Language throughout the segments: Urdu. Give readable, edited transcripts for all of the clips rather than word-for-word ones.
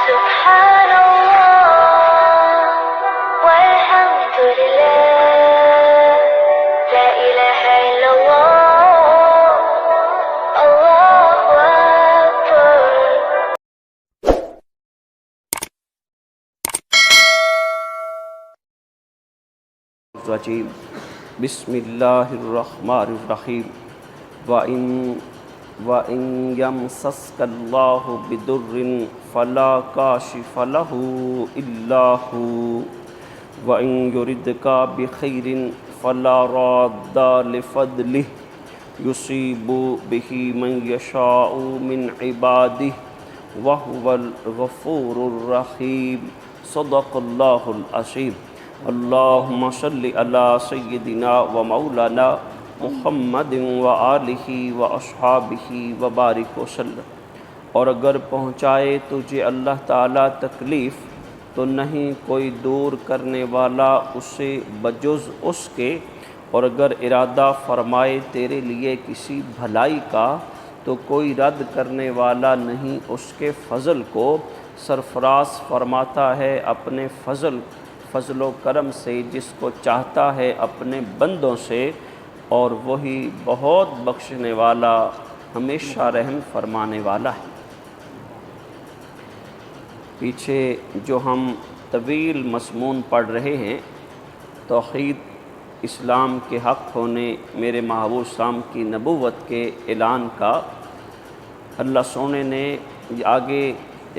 سبحان الله والحمد لله لا إله إلا الله الله أكبر. الرجیم بسم اللہ الرحمن الرحیم وَإِن يَمْسَسْكَ اللَّهُ بِضُرٍّ فَلَا كَاشِفَ لَهُ إِلَّا هُوَ وَإِن يُرِدْكَ بِخَيْرٍ فَلَا رَادَّ لِفَضْلِهِ يُصِيبُ بِهِ مَن يَشَاءُ مِنْ عِبَادِهِ وَهُوَ الْغَفُورُ الرَّحِيمُ. صدق اللہ العظیم. اللہم صلی علی سیدنا و مولانا محمد و آلہ و اصحابہ و بارک وسلم. اور اگر پہنچائے تجھے اللہ تعالیٰ تکلیف تو نہیں کوئی دور کرنے والا اسے بجز اس کے، اور اگر ارادہ فرمائے تیرے لیے کسی بھلائی کا تو کوئی رد کرنے والا نہیں اس کے فضل کو. سرفراز فرماتا ہے اپنے فضل و کرم سے جس کو چاہتا ہے اپنے بندوں سے، اور وہی بہت بخشنے والا ہمیشہ رحم فرمانے والا ہے. پیچھے جو ہم طویل مضمون پڑھ رہے ہیں توحید اسلام کے حق ہونے، میرے محبوب اسلام کی نبوت کے اعلان کا، اللہ سونے نے آگے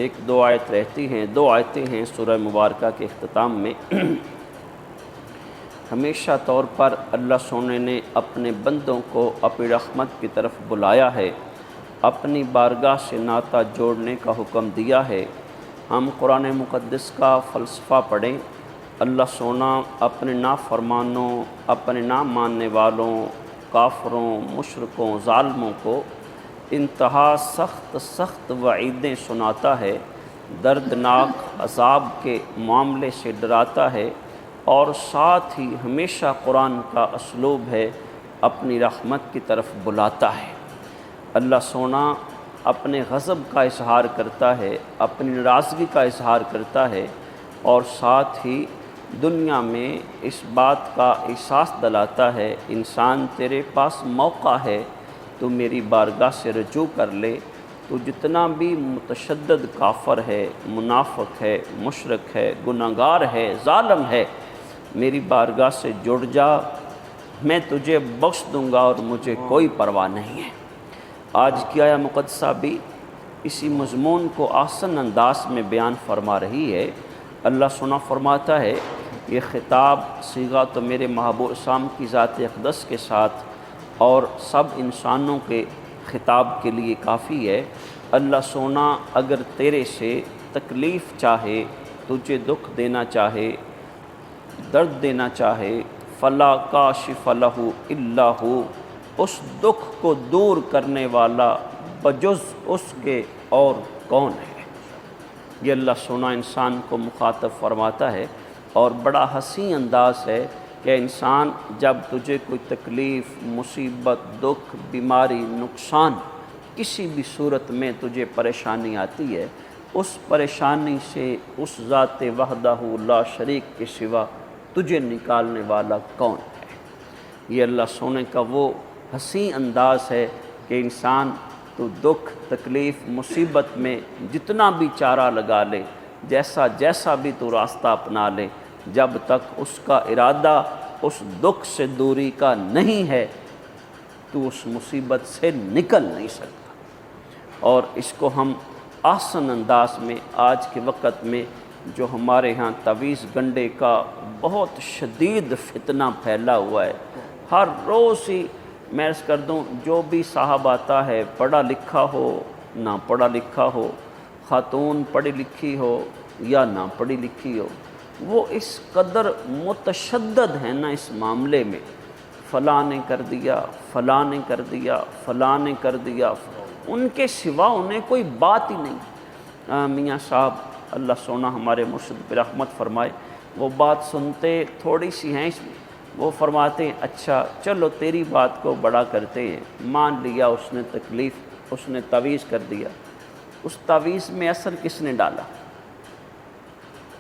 ایک دو آیت رہتی ہیں، دو آیتیں ہیں سورہ مبارکہ کے اختتام میں. ہمیشہ طور پر اللہ سونے نے اپنے بندوں کو اپنی رحمت کی طرف بلایا ہے، اپنی بارگاہ سے ناطہ جوڑنے کا حکم دیا ہے. ہم قرآن مقدس کا فلسفہ پڑھیں. اللہ سونا اپنے نافرمانوں، اپنے نہ ماننے والوں، کافروں، مشرکوں، ظالموں کو انتہا سخت وعیدیں سناتا ہے، دردناک عذاب کے معاملے سے ڈراتا ہے، اور ساتھ ہی ہمیشہ قرآن کا اسلوب ہے اپنی رحمت کی طرف بلاتا ہے. اللہ سونا اپنے غضب کا اظہار کرتا ہے، اپنی ناراضگی کا اظہار کرتا ہے، اور ساتھ ہی دنیا میں اس بات کا احساس دلاتا ہے انسان تیرے پاس موقع ہے، تو میری بارگاہ سے رجوع کر لے. تو جتنا بھی متشدد کافر ہے، منافق ہے، مشرک ہے، گناہگار ہے، ظالم ہے، میری بارگاہ سے جڑ جا، میں تجھے بخش دوں گا اور مجھے کوئی پرواہ نہیں ہے. آج کی آیہ مقدسہ بھی اسی مضمون کو آسن انداز میں بیان فرما رہی ہے. اللہ سنا فرماتا ہے، یہ خطاب صیغہ تو میرے محبوب اسلام کی ذات اقدس کے ساتھ اور سب انسانوں کے خطاب کے لیے کافی ہے. اللہ سونا اگر تیرے سے تکلیف چاہے، تجھے دکھ دینا چاہے، درد دینا چاہے، فلا کاشف لہ الا ہو، اس دکھ کو دور کرنے والا بجز اس کے اور کون ہے. یہ اللہ سونا انسان کو مخاطب فرماتا ہے، اور بڑا حسین انداز ہے کہ انسان جب تجھے کوئی تکلیف، مصیبت، دکھ، بیماری، نقصان، کسی بھی صورت میں تجھے پریشانی آتی ہے، اس پریشانی سے اس ذات وحدہ لا شریک کے سوا تجھے نکالنے والا کون ہے. یہ اللہ سونے کا وہ حسین انداز ہے کہ انسان تو دکھ، تکلیف، مصیبت میں جتنا بھی چارہ لگا لے، جیسا بھی تو راستہ اپنا لے، جب تک اس کا ارادہ اس دکھ سے دوری کا نہیں ہے تو اس مصیبت سے نکل نہیں سکتا. اور اس کو ہم آسن انداز میں آج کے وقت میں جو ہمارے ہاں تعویذ گنڈے کا بہت شدید فتنہ پھیلا ہوا ہے، ہر روز ہی میں عرض کر دوں، جو بھی صاحب آتا ہے، پڑھا لکھا ہو نہ پڑھا لکھا ہو، خاتون پڑھی لکھی ہو یا نہ پڑھی لکھی ہو، وہ اس قدر متشدد ہیں نا اس معاملے میں، فلاں نے کر دیا، فلاں نے کر دیا، فلاں نے کر دیا، ان کے سوا انہیں کوئی بات ہی نہیں. میاں صاحب اللہ سونا ہمارے مرشد پہ رحمت فرمائے، وہ بات سنتے تھوڑی سی ہیں اس میں، وہ فرماتے ہیں اچھا چلو تیری بات کو بڑا کرتے ہیں، مان لیا اس نے تکلیف، اس نے تعویذ کر دیا، اس تعویذ میں اثر کس نے ڈالا؟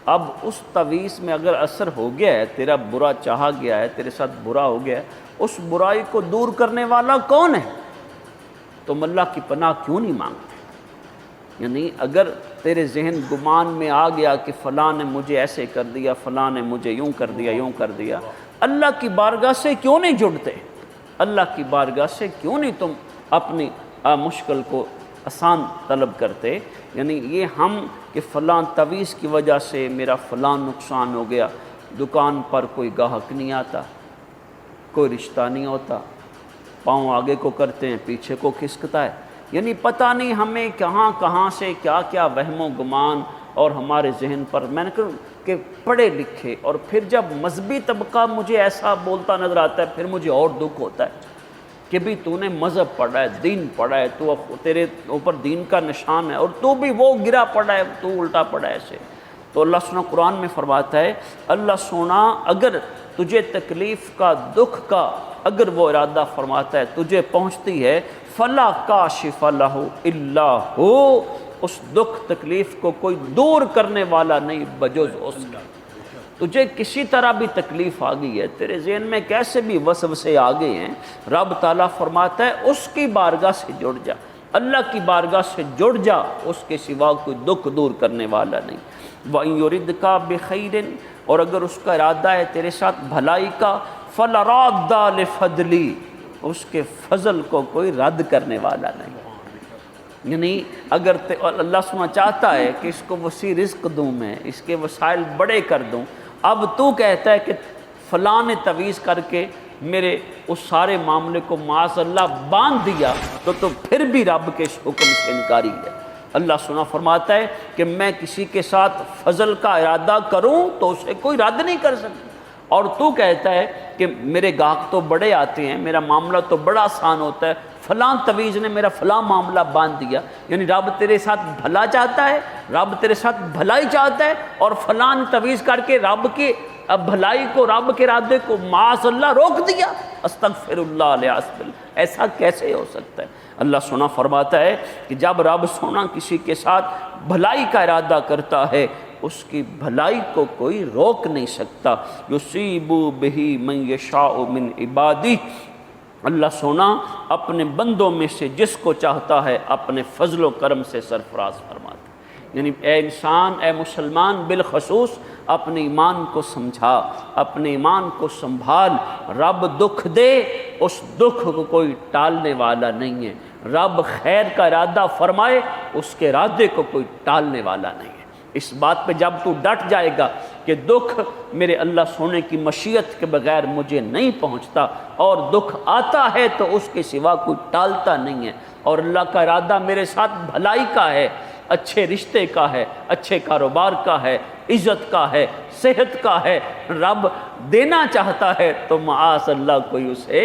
اب اس تویز میں اگر اثر ہو گیا ہے، تیرا برا چاہا گیا ہے، تیرے ساتھ برا ہو گیا ہے، اس برائی کو دور کرنے والا کون ہے؟ تم اللہ کی پناہ کیوں نہیں مانگتے؟ یعنی اگر تیرے ذہن گمان میں آ گیا کہ فلاں نے مجھے ایسے کر دیا، فلاں نے مجھے یوں کر دیا، یوں کر دیا، اللہ کی بارگاہ سے کیوں نہیں جڑتے؟ اللہ کی بارگاہ سے کیوں نہیں تم اپنی مشکل کو آسان طلب کرتے؟ یعنی یہ ہم کہ فلاں تویز کی وجہ سے میرا فلاں نقصان ہو گیا، دکان پر کوئی گاہک نہیں آتا، کوئی رشتہ نہیں ہوتا، پاؤں آگے کو کرتے ہیں پیچھے کو کھسکتا ہے، یعنی پتہ نہیں ہمیں کہاں کہاں سے کیا کیا وہم و گمان اور ہمارے ذہن پر، میں نے کہا کہ پڑھے لکھے اور پھر جب مذہبی طبقہ مجھے ایسا بولتا نظر آتا ہے پھر مجھے اور دکھ ہوتا ہے کہ بھی تو نے مذہب پڑھا ہے، دین پڑھا ہے، تو تیرے اوپر دین کا نشان ہے اور تو بھی وہ گرا پڑا ہے، تو الٹا پڑا ہے ایسے۔ تو اللہ سبحانہ قرآن میں فرماتا ہے اللہ سونا اگر تجھے تکلیف کا، دکھ کا اگر وہ ارادہ فرماتا ہے تجھے پہنچتی ہے، فلا کاشف لہ الا ہو، اس دکھ تکلیف کو کوئی دور کرنے والا نہیں بجز اس کا۔ تجھے کسی طرح بھی تکلیف آ گئی ہے، تیرے ذہن میں کیسے بھی وسوسے آ گئے ہیں، رب تعالیٰ فرماتا ہے اس کی بارگاہ سے جڑ جا، اللہ کی بارگاہ سے جڑ جا، اس کے سوا کوئی دکھ دور کرنے والا نہیں۔ وَإِن يُرِدْكَ بِخَيْرٍ، اور اگر اس کا ارادہ ہے تیرے ساتھ بھلائی کا، فَلَا رَادَّ لِفَضْلِهِ، اس کے فضل کو کوئی رد کرنے والا نہیں۔ یعنی اگر اللہ سبحانہ چاہتا ہے کہ اس کو وسیع رزق دوں، میں اس کے وسائل بڑے کر دوں، اب تو کہتا ہے کہ فلاں نے تویز کر کے میرے اس سارے معاملے کو معاذ اللہ باندھ دیا، تو پھر بھی رب کے اس حکم سے انکاری ہے۔ اللہ سنا فرماتا ہے کہ میں کسی کے ساتھ فضل کا ارادہ کروں تو اسے کوئی رد نہیں کر سکتا، اور تو کہتا ہے کہ میرے گاہک تو بڑے آتے ہیں، میرا معاملہ تو بڑا آسان ہوتا ہے، فلاں تویز نے میرا فلاں معاملہ باندھ دیا۔ یعنی رب تیرے ساتھ بھلا چاہتا ہے، رب تیرے ساتھ بھلائی چاہتا ہے، اور فلاں نے تویز کر کے رب کی بھلائی کو، رب کے ارادے کو معاذ اللہ روک دیا۔ استغفر اللہ علیہ وسلم، ایسا کیسے ہو سکتا ہے؟ اللہ سونا فرماتا ہے کہ جب رب سونا کسی کے ساتھ بھلائی کا ارادہ کرتا ہے اس کی بھلائی کو کوئی روک نہیں سکتا۔ یصیب بہ من یشاء من عبادہ، اللہ سونا اپنے بندوں میں سے جس کو چاہتا ہے اپنے فضل و کرم سے سرفراز فرماتا ہے۔ یعنی اے انسان، اے مسلمان، بالخصوص اپنے ایمان کو سمجھا، اپنے ایمان کو سنبھال۔ رب دکھ دے، اس دکھ کو کوئی ٹالنے والا نہیں ہے۔ رب خیر کا ارادہ فرمائے، اس کے ارادے کو کوئی ٹالنے والا نہیں ہے۔ اس بات پہ جب تو ڈٹ جائے گا کہ دکھ میرے اللہ سونے کی مشیت کے بغیر مجھے نہیں پہنچتا، اور دکھ آتا ہے تو اس کے سوا کوئی ٹالتا نہیں ہے، اور اللہ کا ارادہ میرے ساتھ بھلائی کا ہے، اچھے رشتے کا ہے، اچھے کاروبار کا ہے، عزت کا ہے، صحت کا ہے، رب دینا چاہتا ہے تو معاذ اللہ کوئی اسے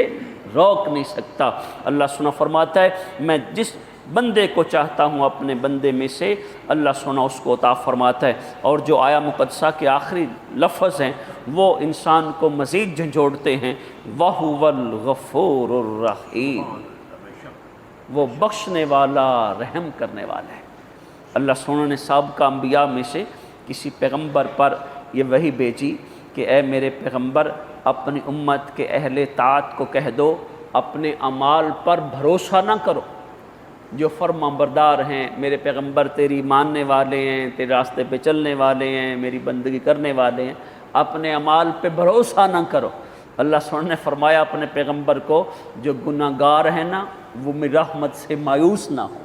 روک نہیں سکتا۔ اللہ سنا فرماتا ہے میں جس بندے کو چاہتا ہوں اپنے بندے میں سے، اللہ سنا اس کو عطا فرماتا ہے۔ اور جو آیا مقدسہ کے آخری لفظ ہیں وہ انسان کو مزید جھنجھوڑتے ہیں، وَهُوَ الْغَفُورُ الرَّحِيمُ، وہ بخشنے والا، رحم کرنے والا ہے۔ اللہ سونا نے سابقہ انبیاء میں سے کسی پیغمبر پر یہ وحی بھیجی کہ اے میرے پیغمبر، اپنی امت کے اہل طاعت کو کہہ دو اپنے اعمال پر بھروسہ نہ کرو، جو فرما بردار ہیں، میرے پیغمبر تیری ماننے والے ہیں، تیرے راستے پہ چلنے والے ہیں، میری بندگی کرنے والے ہیں، اپنے اعمال پہ بھروسہ نہ کرو۔ اللہ سبحانہ نے فرمایا اپنے پیغمبر کو جو گناہ گار ہیں نا وہ میری رحمت سے مایوس نہ ہو۔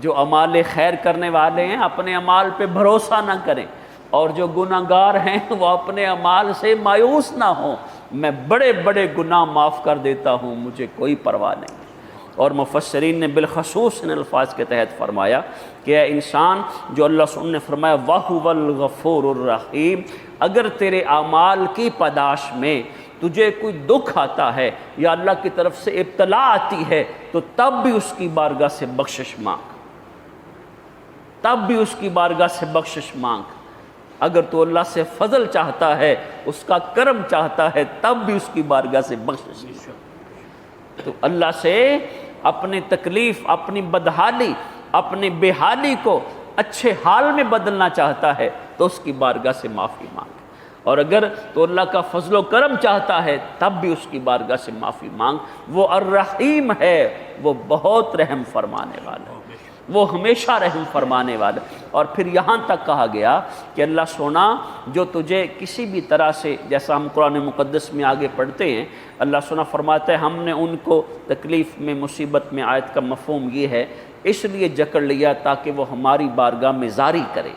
جو اعمال خیر کرنے والے ہیں اپنے اعمال پہ بھروسہ نہ کریں، اور جو گناہ گار ہیں وہ اپنے اعمال سے مایوس نہ ہوں۔ میں بڑے بڑے گناہ معاف کر دیتا ہوں، مجھے کوئی پرواہ نہیں۔ اور مفسرین نے بالخصوص ان الفاظ کے تحت فرمایا کہ اے انسان، جو اللہ سبحانہ نے فرمایا وَهُوَ الْغَفُورُ الرَّحِيمُ، اگر تیرے اعمال کی پاداش میں تجھے کوئی دکھ آتا ہے یا اللہ کی طرف سے ابتلا آتی ہے تو تب بھی اس کی بارگاہ سے بخشش مانگ، تب بھی اس کی بارگاہ سے بخشش مانگ۔ اگر تو اللہ سے فضل چاہتا ہے، اس کا کرم چاہتا ہے، تب بھی اس کی بارگاہ سے بخشش مانگ۔ تو اللہ سے اپنی تکلیف، اپنی بدحالی، اپنی بے حالی کو اچھے حال میں بدلنا چاہتا ہے تو اس کی بارگاہ سے معافی مانگ، اور اگر تو اللہ کا فضل و کرم چاہتا ہے تب بھی اس کی بارگاہ سے معافی مانگ۔ وہ الرحیم ہے، وہ بہت رحم فرمانے والا ہے، وہ ہمیشہ رحم فرمانے والا ہے۔ اور پھر یہاں تک کہا گیا کہ اللہ سونا جو تجھے کسی بھی طرح سے، جیسا ہم قرآن مقدس میں آگے پڑھتے ہیں، اللہ سونا فرماتا ہے ہم نے ان کو تکلیف میں، مصیبت میں، آیت کا مفہوم یہ ہے، اس لیے جکڑ لیا تاکہ وہ ہماری بارگاہ میں زاری کرے،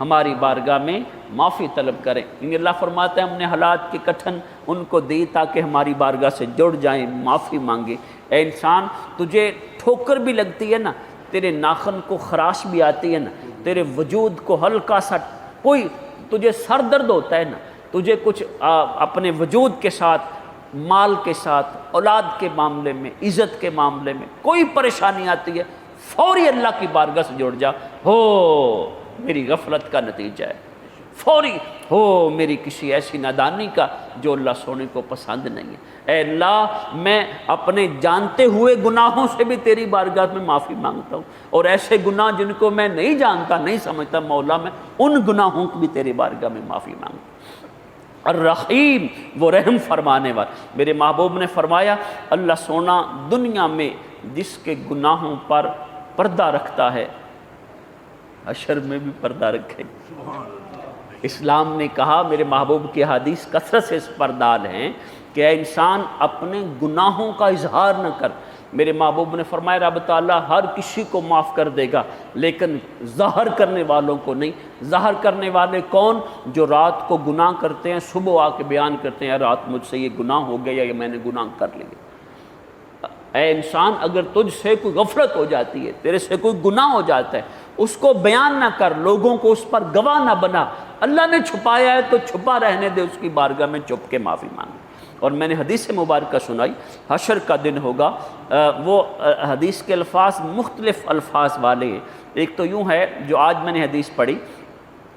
ہماری بارگاہ میں معافی طلب کریں۔ یعنی اللہ فرماتا ہے ہم نے حالات کے کٹھن ان کو دی تاکہ ہماری بارگاہ سے جڑ جائیں، معافی مانگیں۔ اے انسان، تجھے ٹھوکر بھی لگتی ہے نا، تیرے ناخن کو خراش بھی آتی ہے نا، تیرے وجود کو ہلکا سا کوئی تجھے سر درد ہوتا ہے نا، تجھے کچھ اپنے وجود کے ساتھ، مال کے ساتھ، اولاد کے معاملے میں، عزت کے معاملے میں کوئی پریشانی آتی ہے، فوری اللہ کی بارگاہ سے جڑ جا، ہو میری غفلت کا نتیجہ ہے، فوری ہو میری کسی ایسی نادانی کا جو اللہ سونے کو پسند نہیں ہے۔ اے اللہ، میں اپنے جانتے ہوئے گناہوں سے بھی تیری بارگاہ میں معافی مانگتا ہوں، اور ایسے گناہ جن کو میں نہیں جانتا، نہیں سمجھتا، مولا میں ان گناہوں کی بھی تیری بارگاہ میں معافی مانگتا ہوں۔ الرحیم، وہ رحم فرمانے والا۔ میرے محبوب نے فرمایا اللہ سونا دنیا میں جس کے گناہوں پر پردہ رکھتا ہے، حشر میں بھی پردہ رکھے۔ اسلام نے کہا، میرے محبوب کی حدیث کثرت سے اس پر دال ہیں کہ اے انسان اپنے گناہوں کا اظہار نہ کر۔ میرے محبوب نے فرمایا رب تعالیٰ ہر کسی کو معاف کر دے گا، لیکن ظاہر کرنے والوں کو نہیں۔ ظاہر کرنے والے کون؟ جو رات کو گناہ کرتے ہیں، صبح آ کے بیان کرتے ہیں رات مجھ سے یہ گناہ ہو گیا یا میں نے گناہ کر لیا۔ اے انسان، اگر تجھ سے کوئی غفلت ہو جاتی ہے، تیرے سے کوئی گناہ ہو جاتا ہے، اس کو بیان نہ کر، لوگوں کو اس پر گواہ نہ بنا۔ اللہ نے چھپایا ہے تو چھپا رہنے دے، اس کی بارگاہ میں چپ کے معافی مانگ۔ اور میں نے حدیث مبارکہ سنائی، حشر کا دن ہوگا، وہ حدیث کے الفاظ مختلف الفاظ والے ہیں۔ ایک تو یوں ہے جو آج میں نے حدیث پڑھی،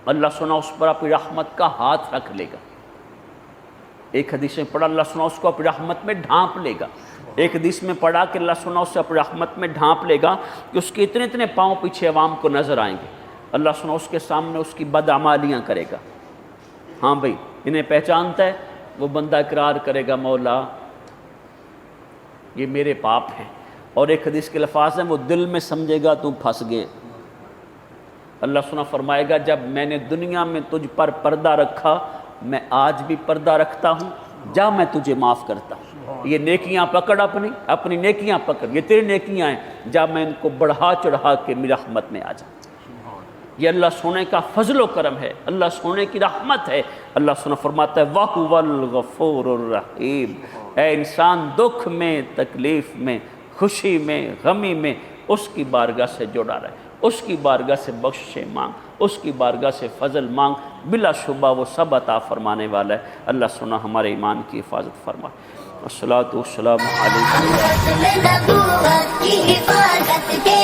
اللہ سنا اس پر اپنی رحمت کا ہاتھ رکھ لے گا۔ ایک حدیث میں پڑھا اللہ سنا اس کو اپنی رحمت میں ڈھانپ لے گا۔ ایک حدیث میں پڑھا کہ اللہ سنا اسے اپنی رحمت میں ڈھانپ لے گا کہ اس کے اتنے اتنے پاؤں پیچھے عوام کو نظر آئیں گے۔ اللہ سنا اس کے سامنے اس کی بدعمالیاں کرے گا۔ ہاں بھئی، انہیں پہچانتا ہے، وہ بندہ اقرار کرے گا مولا یہ میرے پاپ ہیں۔ اور ایک حدیث کے الفاظ ہیں وہ دل میں سمجھے گا تو پھنس گئے۔ اللہ سنا فرمائے گا جب میں نے دنیا میں تجھ پر پردہ رکھا، میں آج بھی پردہ رکھتا ہوں، جا میں تجھے معاف کرتا ہوں۔ یہ نیکیاں پکڑ، اپنی نیکیاں پکڑ، یہ تیری نیکیاں ہیں، جا میں ان کو بڑھا چڑھا کے میری رحمت میں آ جا۔ یہ اللہ سونے کا فضل و کرم ہے، اللہ سونے کی رحمت ہے۔ اللہ سونا فرماتا ہے وَهُوَ الْغَفُورُ الرَّحِيمُ، اے انسان دکھ میں، تکلیف میں، خوشی میں، غمی میں اس کی بارگاہ سے جڑا رہے، اس کی بارگاہ سے بخشے مانگ، اس کی بارگاہ سے فضل مانگ، بلا شبہ وہ سب عطا فرمانے والا ہے۔ اللہ سونا ہمارے ایمان کی حفاظت فرمائے۔ والصلاة والسلام علیکم۔ نبوت کی حفاظت کے